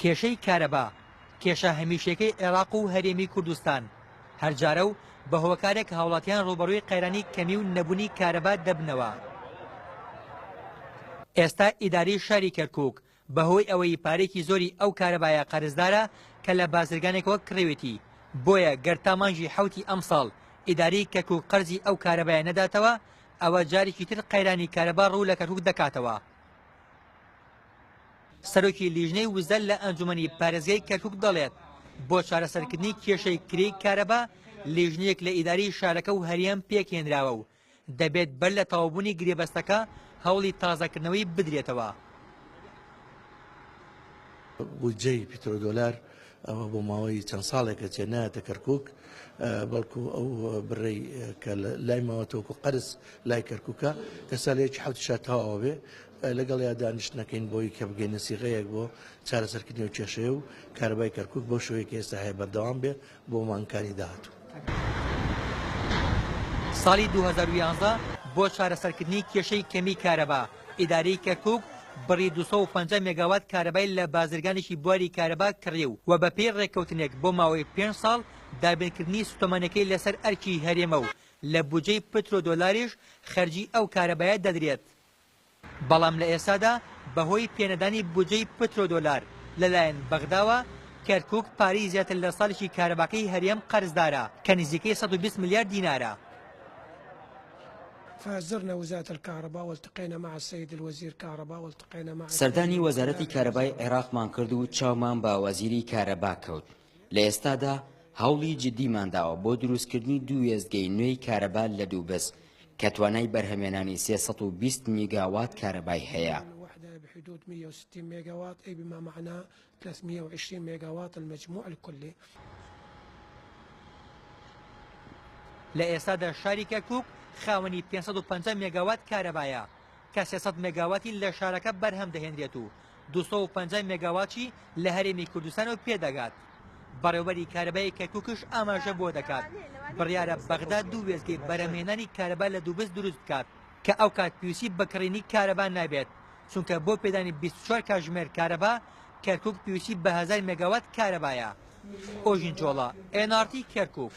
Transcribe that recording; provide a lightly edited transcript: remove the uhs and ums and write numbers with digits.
کێشەی کارەبا کێشە هەمیشەکەی عێراق و هەرێمی کوردستان هەرجارە و بە هۆکارێک هاوڵاتیان ڕوبەڕووی قەیرانی کەمی و نەبوونی کارەبا دەبنەوە. ئێستا ئیداری شاری کەرکووک بەهۆی ئەوەی پارێکی زۆری ئەو کارەبایە قەرزدارە کە لە بازرگانێکەوە کڕێوێتی، بۆیە گەرتامانژی حوتی ئەمساڵ ئیداری کەرکووک قەرزی ئەو کارەبایە نەداتەوە، ئەوە جارێکی تر قەیرانی کارەبا ڕوو لە کەرکووک دەکاتەوە. سەرۆکی لیژنەی وزەر لە ئەنجومەنی پارێزگای کەرکووک دەڵێت بۆ چارەسەرکردنی کێشەی کرێی کارەبا لیژنەیەک لە ئیداری شارەکە و هەریان پێکهێنراوە و دەبێت بەر لە تەواوبوونی گرێبەستەکە هەوڵی تازەکردنەوەی بدرێتەوە. بودجەی پیترۆدۆلار ئەوە بۆ ماوەی چەند ساڵێکە چێنایەتە کەرکووک، بەڵکو ئەو بڕێی کە لای ماوەتەوەکو قەرز لای کەرکووکە ئێستا لەیەکی حوتی شاتەوە بێ لەگەڵ یا دانیشتنەکەین بۆی کە بگەینە سیغەیەک بۆ چارەسەرکردنی و کێشەیە و کارەبای کەرکووک بۆ شوەیەکی ئێستا هەیە بەردەوام بێ بۆ مانگەکانی داهاتوو. ساڵی 2011 بۆ چارەسەرکردنی کێشەی کەمی کارەبا ئیداری کەرکووک بڕی 250 مێگاوات کارەبای لە بازرگانێکی بواری کارەبا کڕی و بە پێی ڕێککەوتنێک بۆ ماوەی 5 ساڵ دابینکردنی سوتەمانەکەی لەسەر ئەرکی هەرێمە و لە بودجەی پترۆدۆلاریش خەرجی ئەو کارەبایە دەدرێت. بەڵام لە ئێستادا بەهۆی پێنەدانی بودجەی پترۆدۆلار لەلایەن بەغداوە کەرکووک پارەی زیاتر لە ساڵێکی کارەباکەی هەرێم قەرزدارە کە نزیکەی 120 ملیار دینارە. فزرنا وزارة الكهرباء والتقينا مع السيد الوزير كهرباء والتقينا مع سەردانی وەزارەتی کارەبای عێراقمان کرد و چاومان با وەزیری کارەبا کەوت. لە ئێستادا هەوڵی جدیمان داوە بۆ دروستکردنی دوو وێستگەی نوێی کارەبا لە دووبەست کە توانای بەرهەمێنانی 320 میگاوات کارەبای هەیە. بحدود 160 ميجاوات أي بما معناه 320 ميجاوات المجموع الكلي. لە ئێستادا شاری کەرکووک خاوەنی 550 مێگاوات کارەبایە کە 300 مێگاواتی لە شارەکە بەرهەم دەهێنرێت و 250 مێگاواتی لە هەرێمی کوردستانەوە پێدەگات. بەڕێوەبەری کارەبای کەرکووکش ئاماژە بۆ دەکات بڕیارە بەغدا دوو وێستگەی بەرهەمهێنانی کارەبا لە دووبەست دروست بکات کە ئەو کات پێویستی بەکڕینی کارەبا نابێت، چونکە بۆ پێدانی 24 کاتژمێر کارەبا کەرکووک پێویستی بە 1000 مێگاوات کارەبایە. ئۆژین جۆڵە، NRT کەرکووک.